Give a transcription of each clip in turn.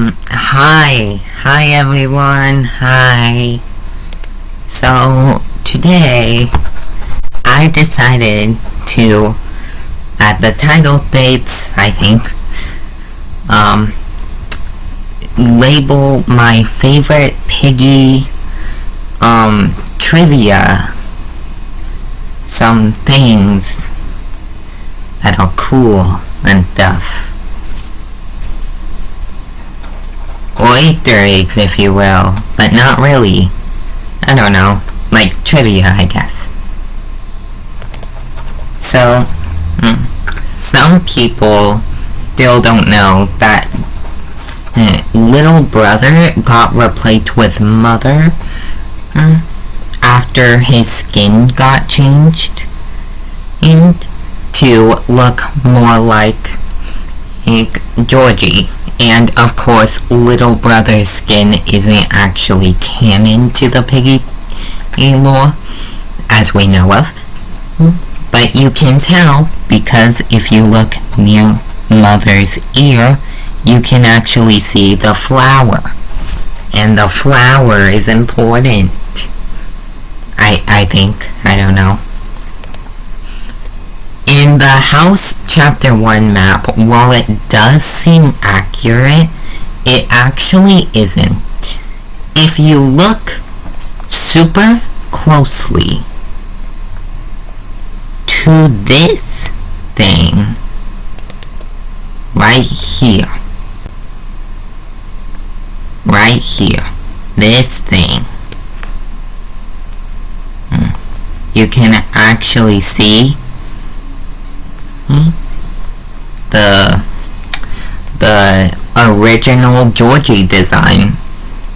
Hi everyone, hi. So, today, I decided to, as the title states, I think, label my favorite Piggy, trivia, some things that are cool and stuff. Or Easter eggs, if you will, but not really. I don't know, like trivia, I guess. So, some people still don't know that little brother got replaced with mother after his skin got changed to look more like Georgie. And of course, little brother's skin isn't actually canon to the Piggy lore, as we know of. But you can tell, because if you look near mother's ear, you can actually see the flower. And the flower is important. I think. I don't know. In the House Chapter 1 map, while it does seem accurate, it actually isn't. If you look super closely to this thing right here, this thing, you can actually see the original Georgie design,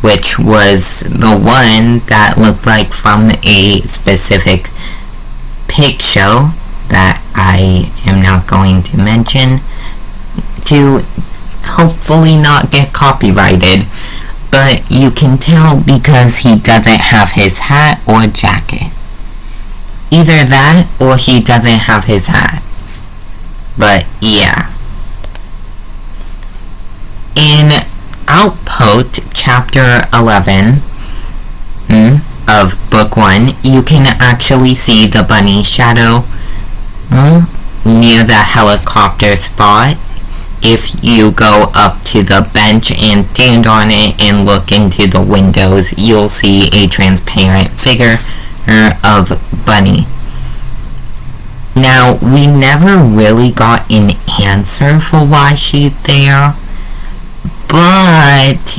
which was the one that looked like from a specific pig show that I am not going to mention to hopefully not get copyrighted, but you can tell because he doesn't have his hat or jacket. Either that or he doesn't have his hat. But yeah. In Outpost Chapter 11 of Book 1, you can actually see the bunny shadow near the helicopter spot. If you go up to the bench and stand on it and look into the windows, you'll see a transparent figure of Bunny. Now, we never really got an answer for why she's there, but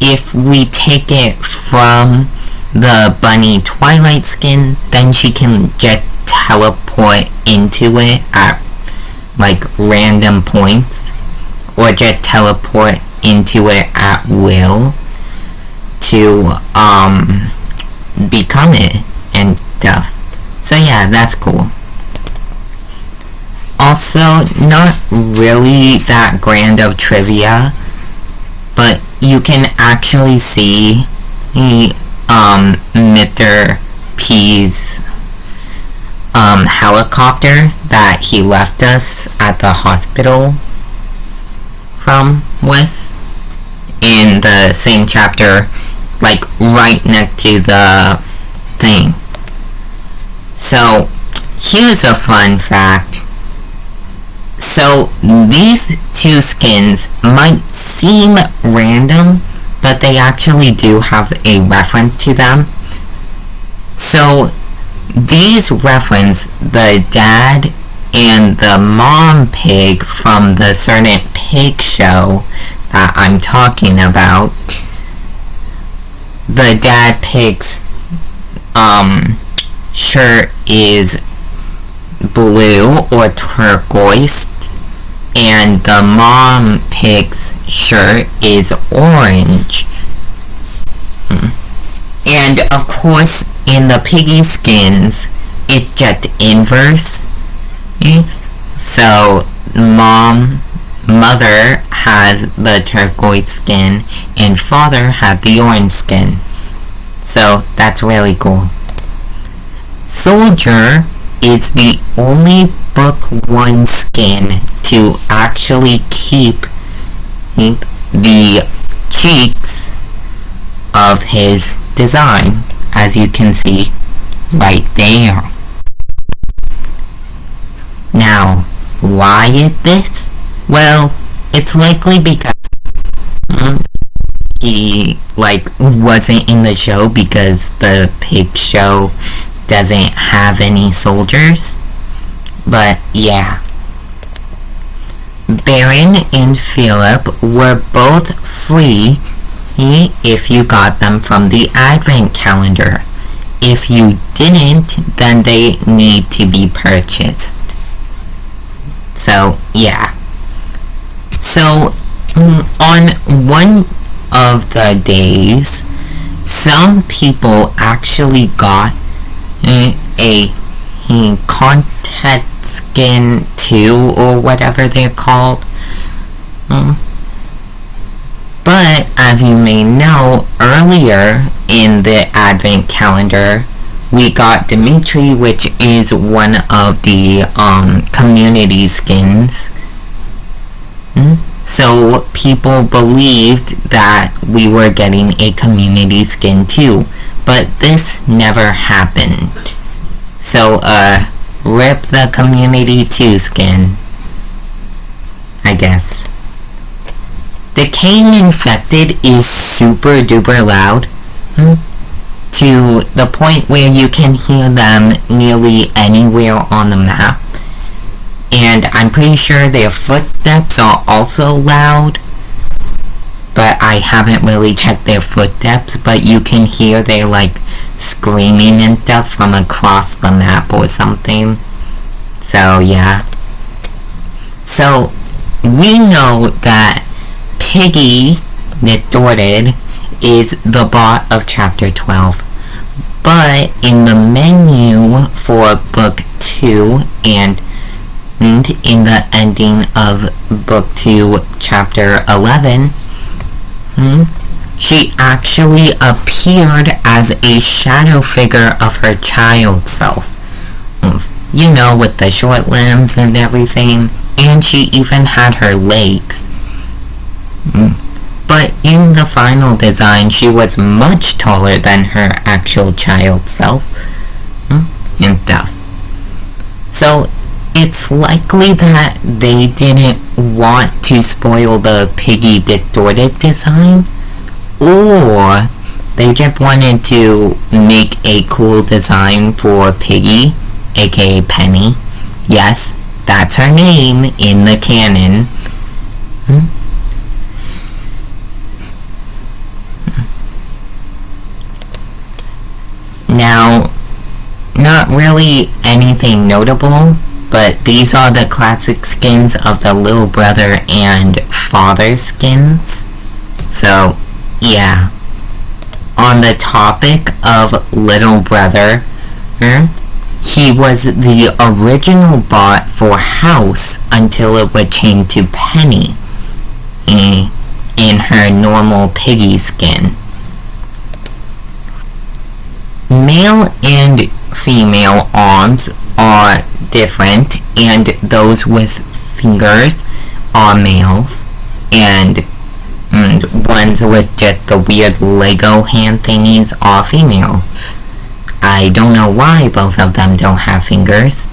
if we take it from the Bunny Twilight skin, then she can just teleport into it at like random points, or just teleport into it at will to become it and stuff. So yeah, that's cool. Also, not really that grand of trivia, but you can actually see Mr. P's helicopter that he left us at the hospital with in the same chapter, like right next to the thing. So, here's a fun fact. So, these two skins might seem random, but they actually do have a reference to them. So, these reference the dad and the mom pig from the certain pig show that I'm talking about. The dad pig's shirt is blue or turquoise, and the mom pig's shirt is orange. And of course, in the Piggy skins, it's just inverse. So, mother has the turquoise skin, and father had the orange skin. So, that's really cool. Soldier is the only Book 1 skin to actually keep the cheeks of his design, as you can see right there. Now, why is this? Well, it's likely because he wasn't in the show because the pig show doesn't have any soldiers. But yeah, Baron and Philip were both free if you got them from the advent calendar. If you didn't, then they need to be purchased. So yeah. So on one of the days, some people actually got a content skin 2 or whatever they're called. But as you may know, earlier in the advent calendar, we got Dimitri, which is one of the community skins. So people believed that we were getting a community skin too, but this never happened. So rip the community 2 skin, I guess. The Cane Infected is super duper loud, to the point where you can hear them nearly anywhere on the map. And I'm pretty sure their footsteps are also loud, but I haven't really checked their footsteps, but you can hear their screaming and stuff from across the map or something. So yeah. So we know that Piggy Distorted is the bot of chapter 12, but in the menu for book 2 and in the ending of book 2 chapter 11, she actually appeared as a shadow figure of her child self. You know, with the short limbs and everything, and she even had her legs. But in the final design, she was much taller than her actual child self and stuff. So it's likely that they didn't want to spoil the Piggy Distorted design, or they just wanted to make a cool design for Piggy, aka Penny. Yes, that's her name in the canon. Now, not really anything notable, but these are the classic skins of the little brother and father skins. So, yeah. On the topic of little brother, he was the original bot for House until it would change to Penny in her normal Piggy skin. Male and female arms are different, and those with fingers are males, and ones with just the weird Lego hand thingies are females. I don't know why both of them don't have fingers,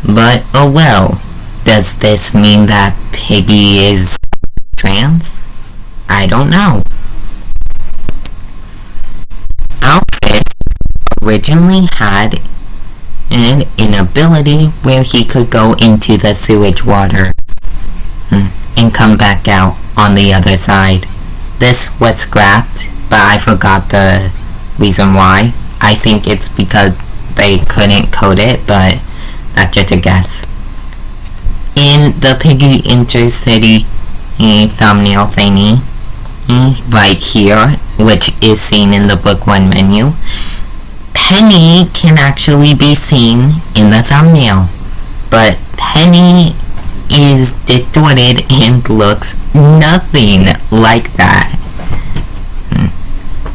but oh well. Does this mean that Piggy is trans? I don't know. Outfit originally had an ability where he could go into the sewage water and come back out on the other side. This was scrapped, but I forgot the reason why. I think it's because they couldn't code it, but that's just a guess. In the Piggy Intercity thumbnail thingy, right here, which is seen in the book 1 menu, Penny can actually be seen in the thumbnail, but Penny is distorted and looks nothing like that.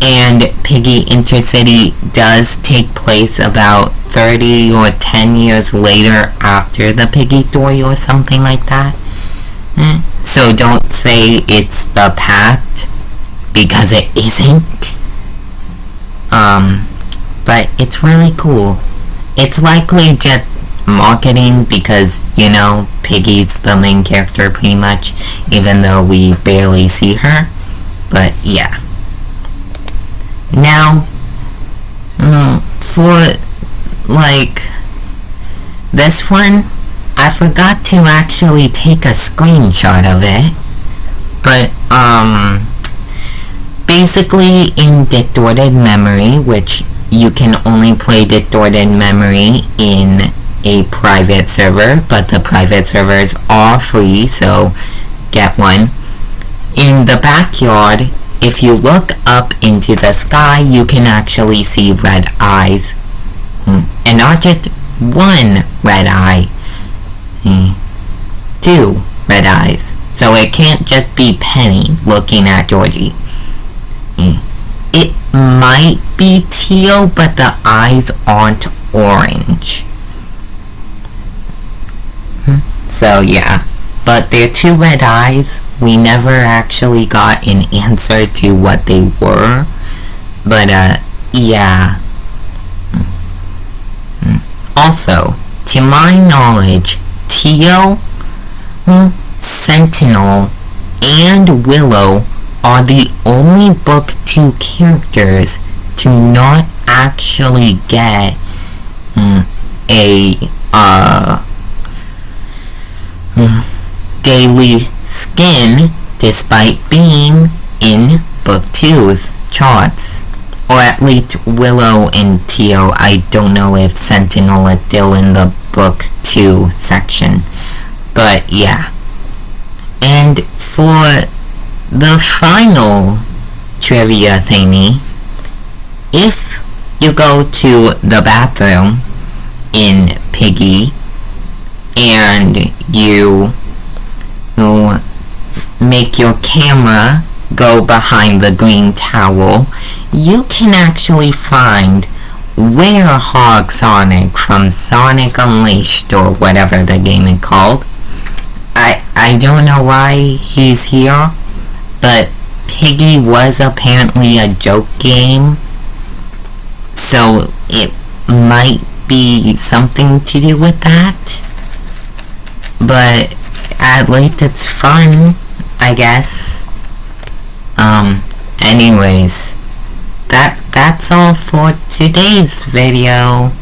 And Piggy Intercity does take place about 30 or 10 years later after the Piggy story or something like that. So don't say it's the pact, because it isn't. But it's really cool. It's likely just marketing because, you know, Piggy's the main character pretty much, even though we barely see her. But yeah. Now, for, like, this one, I forgot to actually take a screenshot of it. But, basically in Distorted Memory, which you can only play Distorted Memory in a private server, but the private servers are free, so get one. In the backyard, if you look up into the sky, you can actually see red eyes. And not just one red eye. 2 red eyes. So it can't just be Penny looking at Georgie. It might be teal, but the eyes aren't orange. So yeah, but they're 2 red eyes. We never actually got an answer to what they were, but yeah. Also, to my knowledge, Teal, Sentinel, and Willow are the only Book 2 characters to not actually get a daily skin despite being in Book 2's charts. Or at least Willow and Teal. I don't know if Sentinel is still in the Book 2 section. But yeah. And for the final trivia thingy, if you go to the bathroom in Piggy and you make your camera go behind the green towel, you can actually find Werehog Sonic from Sonic Unleashed, or whatever the game is called. I don't know why he's here, but Piggy was apparently a joke game, so it might be something to do with that. But at least it's fun, I guess. Anyways, that's all for today's video.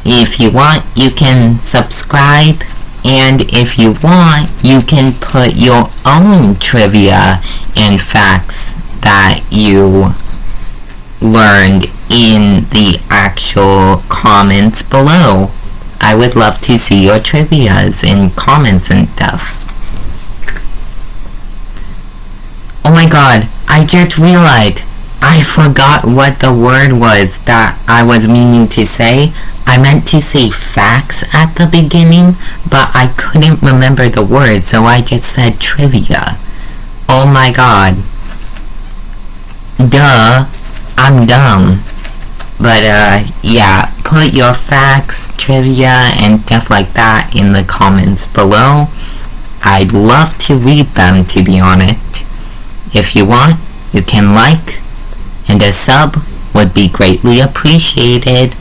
If you want, you can subscribe, and if you want, you can put your own trivia and facts that you learned in the actual comments below. I would love to see your trivias in comments and stuff. Oh my god, I just realized I forgot what the word was that I was meaning to say. I meant to say facts at the beginning, but I couldn't remember the word, so I just said trivia. Oh my god. Duh, I'm dumb. But yeah, put your facts, trivia, and stuff like that in the comments below. I'd love to read them, to be honest. If you want, you can like, and a sub would be greatly appreciated.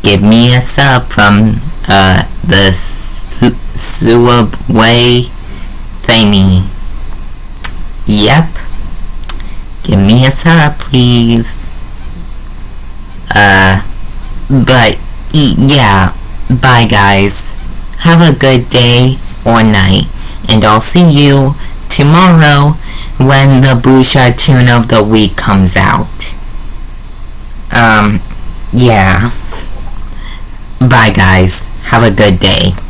Give me a sub from the Subway thingy. Yep. Give me a sub, please. But yeah, bye guys. Have a good day or night, and I'll see you tomorrow when the Bouchard Tune of the Week comes out. Yeah. Bye guys. Have a good day.